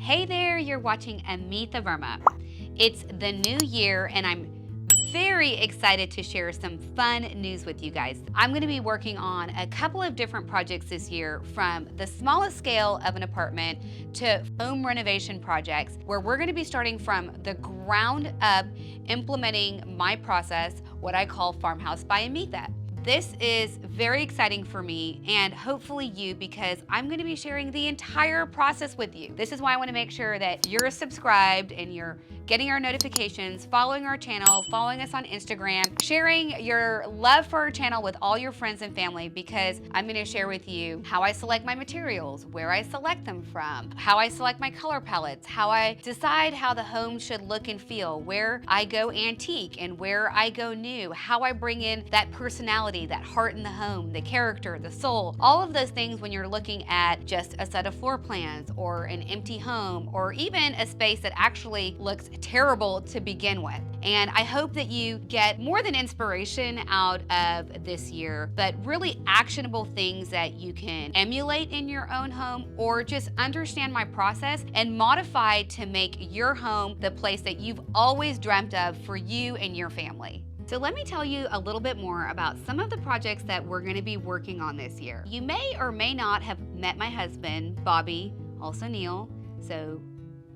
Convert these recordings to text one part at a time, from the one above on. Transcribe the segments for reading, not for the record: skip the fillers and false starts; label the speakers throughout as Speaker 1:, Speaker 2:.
Speaker 1: Hey there, you're watching Amitha Verma. It's the new year and I'm very excited to share some fun news with you guys. I'm going to be working on a couple of different projects this year, from the smallest scale of an apartment to home renovation projects, where we're going to be starting from the ground up, implementing my process, what I call Farmhouse by Amitha. This is very exciting for me and hopefully you, because I'm going to be sharing the entire process with you. This is why I want to make sure that you're subscribed and you're getting our notifications, following our channel, following us on Instagram, sharing your love for our channel with all your friends and family, because I'm going to share with you how I select my materials, where I select them from, how I select my color palettes, how I decide how the home should look and feel, where I go antique and where I go new, how I bring in that personality, that heart in the home, the character, the soul, all of those things when you're looking at just a set of floor plans or an empty home or even a space that actually looks terrible to begin with. And I hope that you get more than inspiration out of this year, but really actionable things that you can emulate in your own home, or just understand my process and modify to make your home the place that you've always dreamt of for you and your family. So let me tell you a little bit more about some of the projects that we're going to be working on this year. You may or may not have met my husband, Bobby, also Neil, so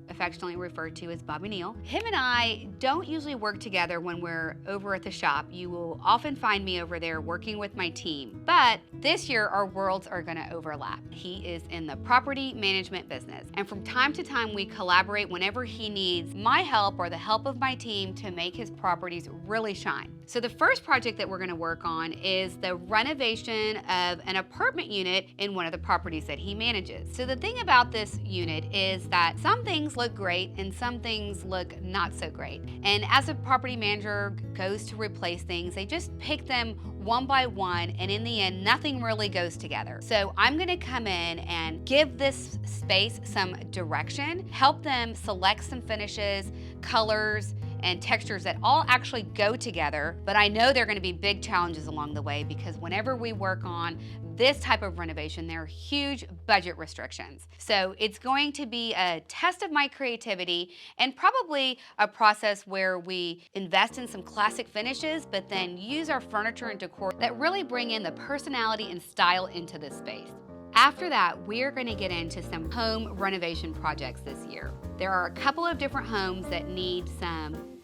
Speaker 1: affectionately referred to as Bobby Neal. Him and I don't usually work together when we're over at the shop. You will often find me over there working with my team. But this year, our worlds are gonna overlap. He is in the property management business. And from time to time, we collaborate whenever he needs my help or the help of my team to make his properties really shine. So the first project that we're gonna work on is the renovation of an apartment unit in one of the properties that he manages. So the thing about this unit is that some things look great and some things look not so great. And as a property manager goes to replace things, they just pick them one by one, and in the end, nothing really goes together. So I'm gonna come in and give this space some direction, help them select some finishes, colors, and textures that all actually go together. But I know there are going to be big challenges along the way, because whenever we work on this type of renovation, there are huge budget restrictions. So it's going to be a test of my creativity and probably a process where we invest in some classic finishes, but then use our furniture and decor that really bring in the personality and style into this space. After that, we're going to get into some home renovation projects this year. There are a couple of different homes that need some,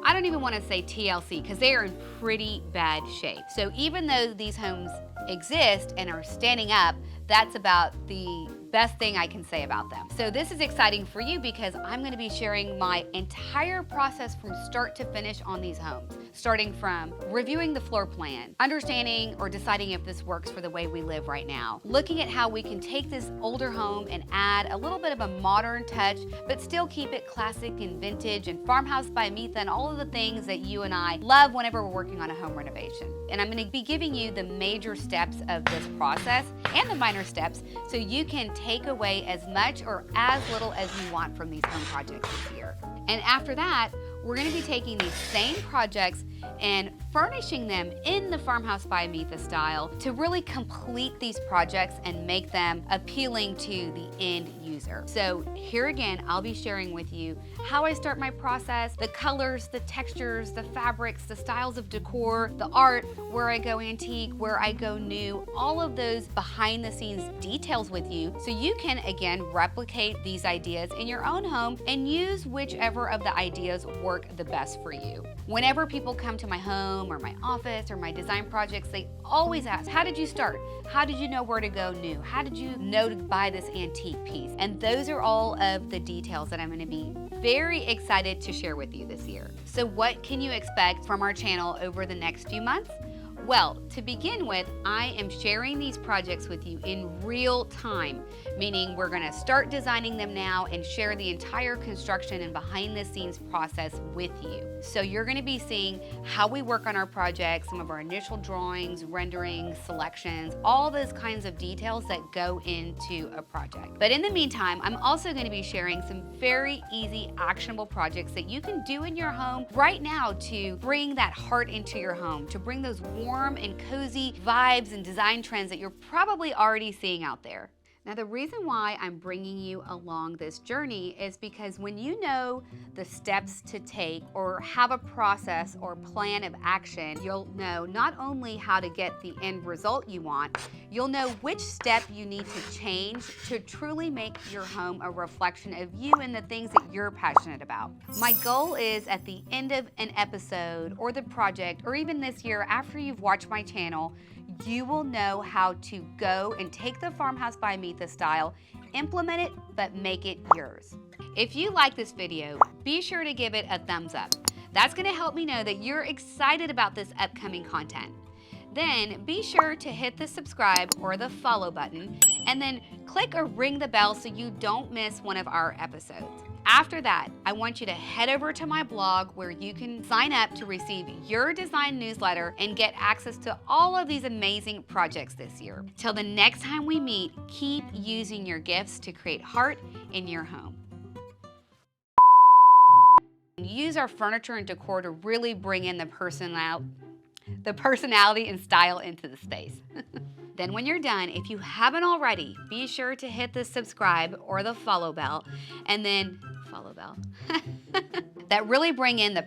Speaker 1: I don't even want to say TLC, because they are in pretty bad shape. So even though these homes exist and are standing up, that's about the best thing I can say about them. So this is exciting for you, because I'm going to be sharing my entire process from start to finish on these homes, starting from reviewing the floor plan, understanding or deciding if this works for the way we live right now, looking at how we can take this older home and add a little bit of a modern touch, but still keep it classic and vintage and Farmhouse by Amitha and all of the things that you and I love whenever we're working on a home renovation. And I'm going to be giving you the major steps of this process and the minor steps, so you can take away as much or as little as you want from these home projects this year. And after that, we're going to be taking these same projects and furnishing them in the Farmhouse by Amitha style to really complete these projects and make them appealing to the end user. So here again, I'll be sharing with you how I start my process, the colors, the textures, the fabrics, the styles of decor, the art, where I go antique, where I go new, all of those behind the scenes details with you, so you can again replicate these ideas in your own home and use whichever of the ideas work the best for you. Whenever people come to my home or my office or my design projects, they always ask, how did you start? How did you know where to go new? How did you know to buy this antique piece? And those are all of the details that I'm going to be very excited to share with you this year. So what can you expect from our channel over the next few months? Well, to begin with, I am sharing these projects with you in real time, meaning we're going to start designing them now and share the entire construction and behind the scenes process with you. So you're going to be seeing how we work on our projects, some of our initial drawings, renderings, selections, all those kinds of details that go into a project. But in the meantime, I'm also going to be sharing some very easy, actionable projects that you can do in your home right now to bring that heart into your home, to bring those warm and cozy vibes and design trends that you're probably already seeing out there. Now, the reason why I'm bringing you along this journey is because when you know the steps to take or have a process or plan of action, you'll know not only how to get the end result you want, you'll know which step you need to change to truly make your home a reflection of you and the things that you're passionate about. My goal is at the end of an episode or the project, or even this year after you've watched my channel, you will know how to go and take the Farmhouse by Amitha style, implement it, but make it yours. If you like this video, be sure to give it a thumbs up. That's going to help me know that you're excited about this upcoming content. Then be sure to hit the subscribe or the follow button, and then click or ring the bell so you don't miss one of our episodes. After that, I want you to head over to my blog where you can sign up to receive your design newsletter and get access to all of these amazing projects this year. Till the next time we meet, keep using your gifts to create heart in your home. Use our furniture and decor to really bring in the personality and style into the space. Then when you're done, if you haven't already, be sure to hit the subscribe or the follow bell, and then follow bell. That really bring in the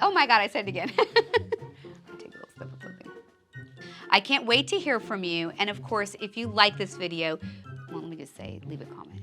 Speaker 1: oh my God, I said it again. I'll take a little sip of something. I can't wait to hear from you. And of course, if you like this video, well, let me just say, leave a comment.